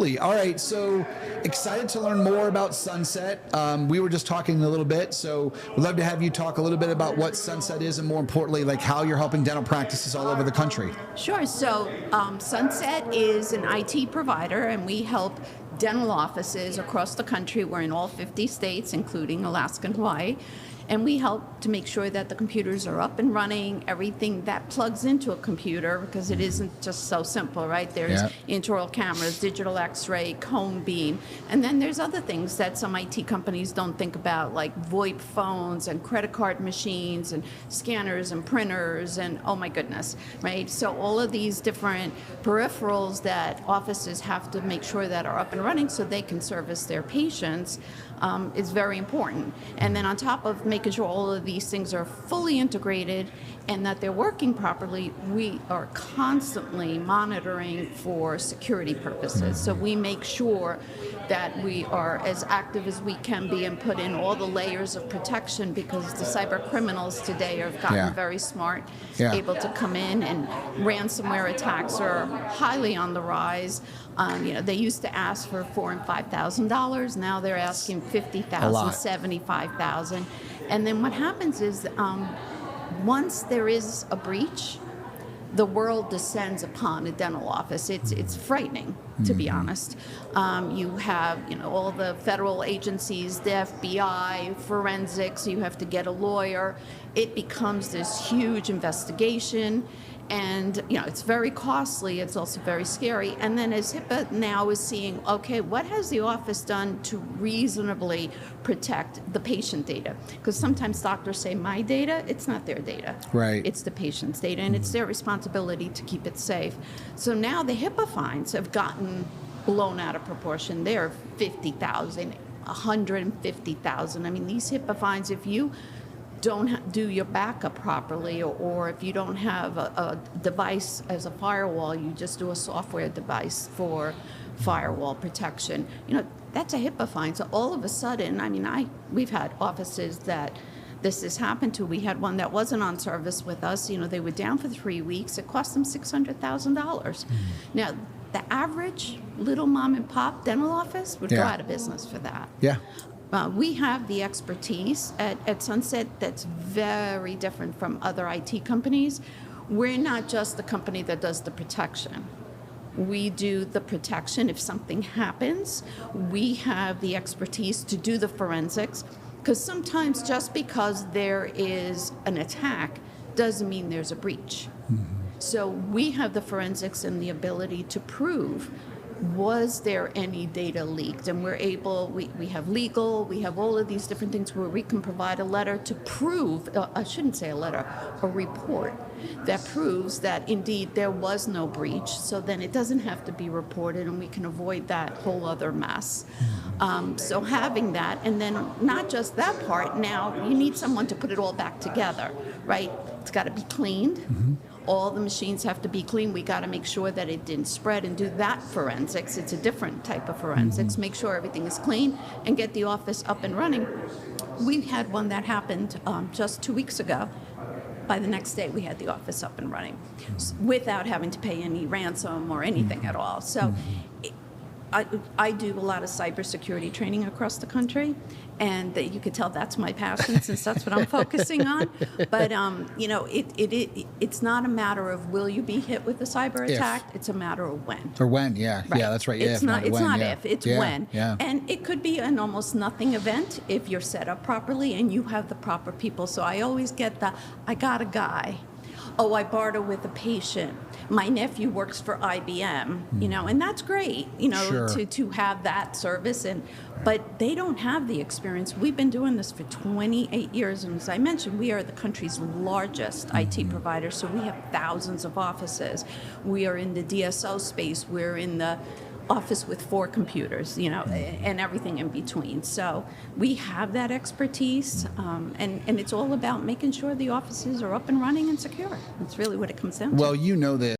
All right, so excited to learn more about Sunset. We were just talking a little bit, so we'd love to have you talk a little bit about what Sunset is and more importantly, like how you're helping dental practices all over the country. Sure. So, Sunset is an IT provider, and we help dental offices across the country. We're in all 50 states, including Alaska and Hawaii. And we help to make sure that the computers are up and running, everything that plugs into a computer, because it isn't just so simple, right? There's intraoral cameras, digital x-ray, cone beam, and then there's other things that some IT companies don't think about, like VoIP phones and credit card machines and scanners and printers and oh my goodness, right? So all of these different peripherals that offices have to make sure that are up and running so they can service their patients is very important. And then on top of making sure all of these things are fully integrated and that they're working properly, we are constantly monitoring for security purposes. So we make sure that we are as active as we can be and put in all the layers of protection, because the cyber criminals today have gotten very smart, able to come in, and ransomware attacks are highly on the rise. They used to ask for $4,000 and $5,000. Now they're asking $50,000, $75,000. And then what happens is, once there is a breach, the world descends upon a dental office. It's frightening, to be honest. You have, all the federal agencies, the FBI, forensics. You have to get a lawyer. It becomes this huge investigation. And, it's very costly. It's also very scary. And then as HIPAA now is seeing, okay, what has the office done to reasonably protect the patient data? Because sometimes doctors say, my data, it's not their data. Right. It's the patient's data, and it's their responsibility to keep it safe. So now the HIPAA fines have gotten blown out of proportion. They're 50,000, 150,000. I mean, these HIPAA fines, if you don't do your backup properly, or if you don't have a device as a firewall, you just do a software device for firewall protection, that's a HIPAA fine. So all of a sudden, we've had offices that this has happened to. We had one that wasn't on service with us. They were down for 3 weeks. It cost them $600,000. Now, the average little mom and pop dental office would go out of business for that. We have the expertise at Sunset that's very different from other IT companies. We're not just the company that does the protection. We do the protection if something happens. We have the expertise to do the forensics, because sometimes just because there is an attack doesn't mean there's a breach. So we have the forensics and the ability to prove, was there any data leaked? And we're able, we have legal, we have all of these different things where we can provide a letter to prove, I shouldn't say a letter, a report that proves that indeed there was no breach. So then it doesn't have to be reported, and we can avoid that whole other mess. So having that, and then not just that part, now you need someone to put it all back together, right? It's got to be cleaned. All the machines have to be clean. We got to make sure that it didn't spread and do that forensics. It's a different type of forensics. Make sure everything is clean and get the office up and running. We had one that happened just 2 weeks ago. By the next day, we had the office up and running without having to pay any ransom or anything at all. So I do a lot of cybersecurity training across the country, and you could tell that's my passion since that's what I'm focusing on. But it's not a matter of will you be hit with a cyber attack. It's a matter of when. Or when, yeah, that's right. It's not when, if, it's when. And it could be an almost nothing event if you're set up properly and you have the proper people. So I always get I got a guy. Oh, I barter with a patient. My nephew works for IBM, and that's great, to have that service. But they don't have the experience. We've been doing this for 28 years. And as I mentioned, we are the country's largest IT provider. So we have thousands of offices. We are in the DSO space. We're in the office with 4 computers, and everything in between. So we have that expertise, and it's all about making sure the offices are up and running and secure. That's really what it comes down to. Well, you know this.